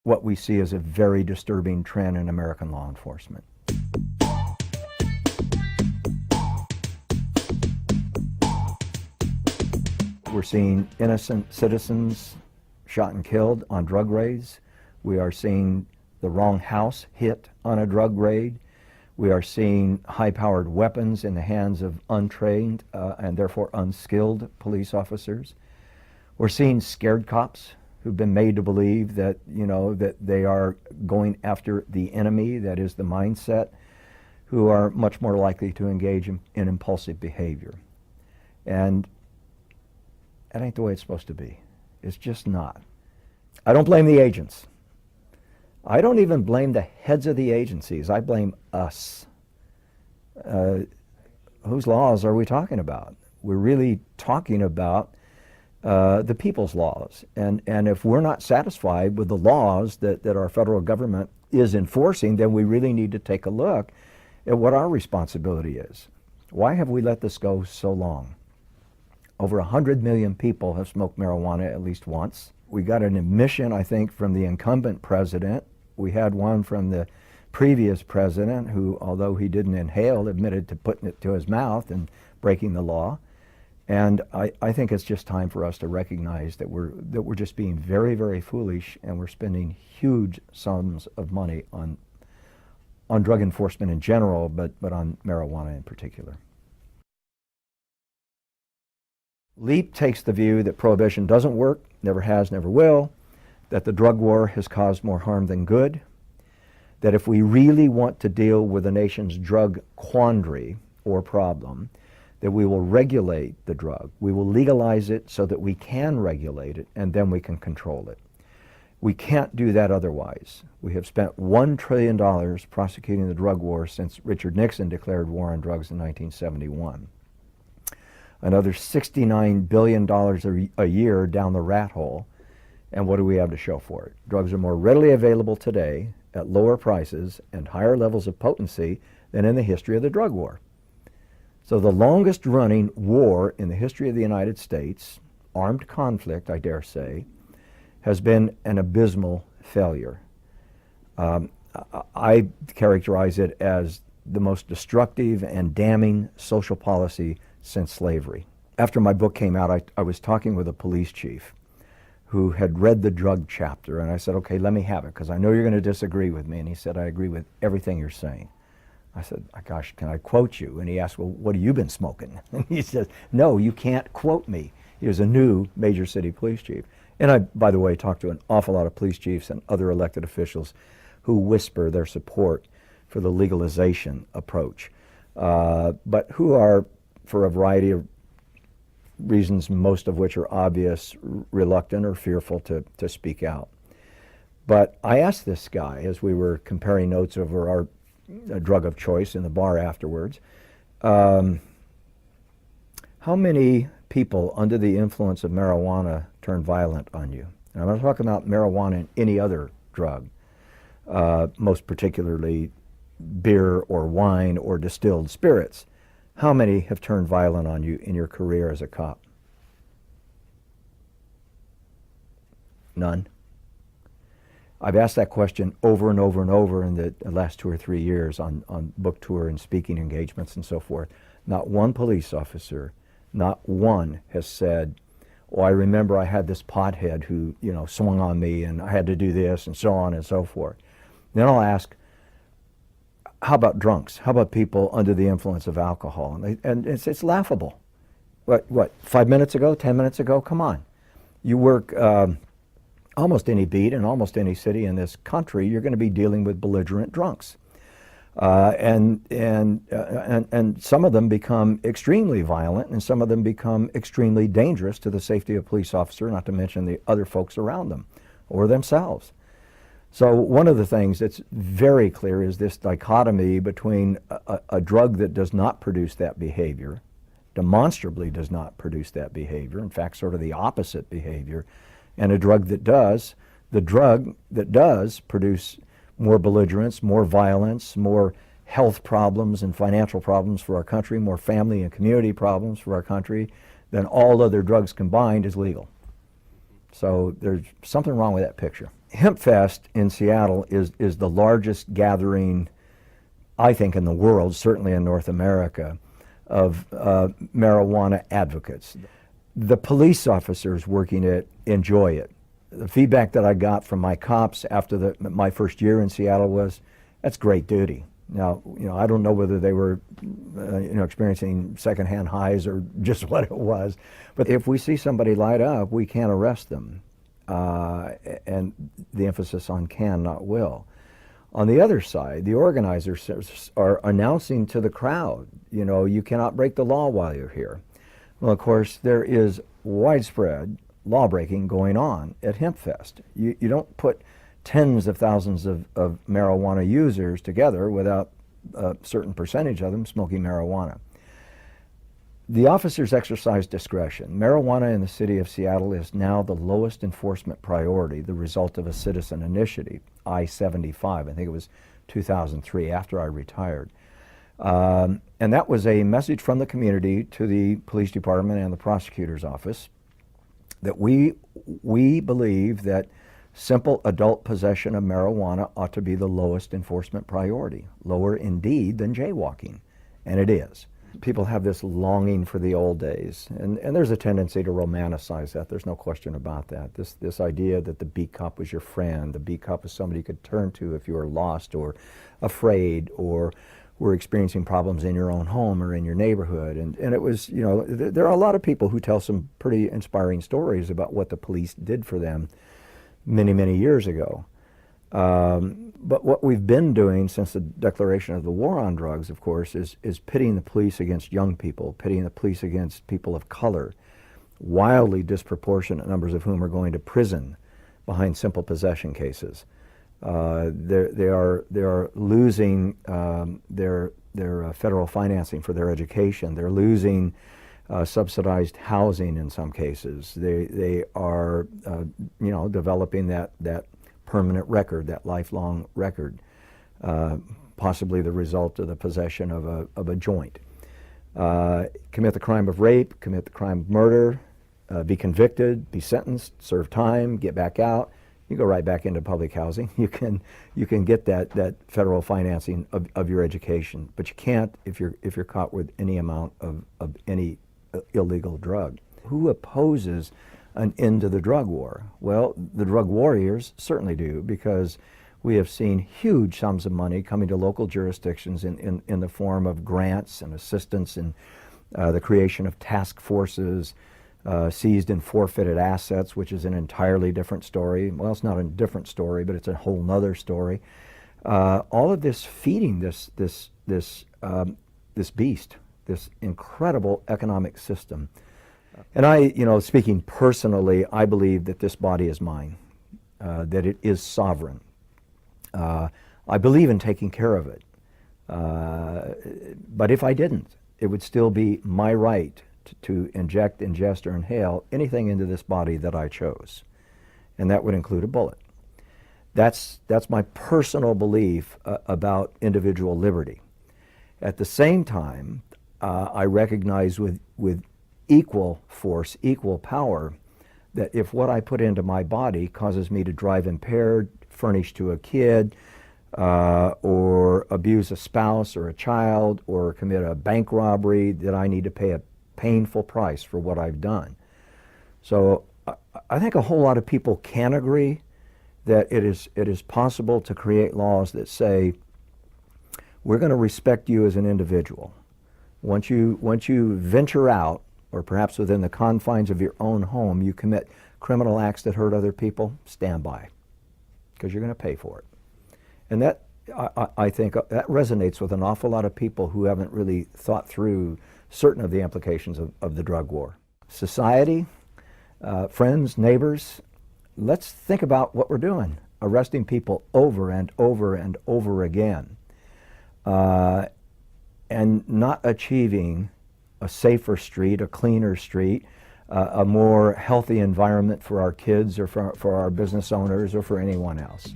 what we see is a very disturbing trend in American law enforcement. We're seeing innocent citizens shot and killed on drug raids. We are seeing the wrong house hit on a drug raid. We are seeing high-powered weapons in the hands of untrained and therefore unskilled police officers. We're seeing scared cops who've been made to believe that, that they are going after the enemy, that is the mindset, who are much more likely to engage in impulsive behavior. And that ain't the way it's supposed to be. It's just not. I don't blame the agents. I don't even blame the heads of the agencies. I blame us. Whose laws are we talking about? We're really talking about the people's laws. And if we're not satisfied with the laws that our federal government is enforcing, then we really need to take a look at what our responsibility is. Why have we let this go so long? Over 100 million people have smoked marijuana at least once. We got an admission, I think, from the incumbent president. We had one from the previous president who, although he didn't inhale, admitted to putting it to his mouth and breaking the law. And I think it's just time for us to recognize that we're just being very, very foolish, and we're spending huge sums of money on drug enforcement in general, but on marijuana in particular. LEAP takes the view that prohibition doesn't work, never has, never will, that the drug war has caused more harm than good, that if we really want to deal with the nation's drug quandary or problem, that we will regulate the drug. We will legalize it so that we can regulate it, and then we can control it. We can't do that otherwise. We have spent $1 trillion prosecuting the drug war since Richard Nixon declared war on drugs in 1971. Another $69 billion a year down the rat hole, and what do we have to show for it? Drugs are more readily available today at lower prices and higher levels of potency than in the history of the drug war. So the longest running war in the history of the United States, armed conflict, I dare say, has been an abysmal failure. I characterize it as the most destructive and damning social policy since slavery. After my book came out, I was talking with a police chief who had read the drug chapter, and I said, okay, let me have it, because I know you're going to disagree with me. And he said, I agree with everything you're saying. I said, gosh, can I quote you? And he asked, well, what have you been smoking? And he said, no, you can't quote me. He was a new major city police chief. And I, by the way, talked to an awful lot of police chiefs and other elected officials who whisper their support for the legalization approach, but who are, for a variety of reasons, most of which are obvious, reluctant or fearful to speak out. But I asked this guy, as we were comparing notes over our drug of choice in the bar afterwards, how many people under the influence of marijuana turn violent on you? And I'm not talking about marijuana and any other drug, most particularly beer or wine or distilled spirits. How many have turned violent on you in your career as a cop? None. I've asked that question over and over and over in the last 2 or 3 years on book tour and speaking engagements and so forth. Not one police officer, not one has said, oh, I remember I had this pothead who, swung on me and I had to do this and so on and so forth. Then I'll ask, how about drunks? How about people under the influence of alcohol? And it's laughable. What, 5 minutes ago, 10 minutes ago? Come on. You work almost any beat in almost any city in this country, you're going to be dealing with belligerent drunks. And some of them become extremely violent, and some of them become extremely dangerous to the safety of a police officer, not to mention the other folks around them or themselves. So one of the things that's very clear is this dichotomy between a drug that does not produce that behavior, demonstrably does not produce that behavior, in fact sort of the opposite behavior, and a drug that does. The drug that does produce more belligerence, more violence, more health problems and financial problems for our country, more family and community problems for our country than all other drugs combined is legal. So there's something wrong with that picture. HempFest in Seattle is the largest gathering, I think, in the world, certainly in North America, of marijuana advocates. The police officers working it enjoy it. The feedback that I got from my cops after my first year in Seattle was, that's great duty. Now, I don't know whether they were, experiencing secondhand highs or just what it was, but if we see somebody light up, we can arrest them. And the emphasis on can, not will. On the other side, the organizers are announcing to the crowd, you cannot break the law while you're here. Well, of course, there is widespread law breaking going on at HempFest. You don't put tens of thousands of marijuana users together without a certain percentage of them smoking marijuana. The officers exercise discretion. Marijuana in the city of Seattle is now the lowest enforcement priority, the result of a citizen initiative, I-75. I think it was 2003, after I retired. And that was a message from the community to the police department and the prosecutor's office that we believe that simple adult possession of marijuana ought to be the lowest enforcement priority, lower indeed than jaywalking, and it is. People have this longing for the old days, and there's a tendency to romanticize that. There's no question about that. This idea that the beat cop was your friend, the beat cop was somebody you could turn to if you were lost or afraid or were experiencing problems in your own home or in your neighborhood. And it was, there are a lot of people who tell some pretty inspiring stories about what the police did for them many, many years ago. But what we've been doing since the declaration of the war on drugs, of course, is pitting the police against young people, pitting the police against people of color, wildly disproportionate numbers of whom are going to prison behind simple possession cases. They are losing their federal financing for their education. They're losing subsidized housing in some cases. They are developing that permanent record, that lifelong record, possibly the result of the possession of a joint. Commit the crime of rape, commit the crime of murder, be convicted, be sentenced, serve time, get back out. You go right back into public housing. You can get that federal financing of your education, but you can't if you're caught with any amount of any illegal drug. Who opposes an end to the drug war? Well, the drug warriors certainly do, because we have seen huge sums of money coming to local jurisdictions in the form of grants and assistance in the creation of task forces, seized and forfeited assets, which is an entirely different story. Well, it's not a different story, but it's a whole nother story. All of this feeding this beast, this incredible economic system. And I, speaking personally, I believe that this body is mine, that it is sovereign. I believe in taking care of it. But if I didn't, it would still be my right to inject, ingest, or inhale anything into this body that I chose. And that would include a bullet. That's my personal belief about individual liberty. At the same time, I recognize with equal force, equal power, that if what I put into my body causes me to drive impaired, furnish to a kid, or abuse a spouse or a child, or commit a bank robbery, that I need to pay a painful price for what I've done. So I think a whole lot of people can agree that it is possible to create laws that say, we're going to respect you as an individual. Once you venture out, or perhaps within the confines of your own home, you commit criminal acts that hurt other people, stand by, because you're going to pay for it. And that, I think, that resonates with an awful lot of people who haven't really thought through certain of the implications of the drug war. Society, friends, neighbors, let's think about what we're doing, arresting people over and over and over again, and not achieving a safer street, a cleaner street, a more healthy environment for our kids or for our business owners or for anyone else.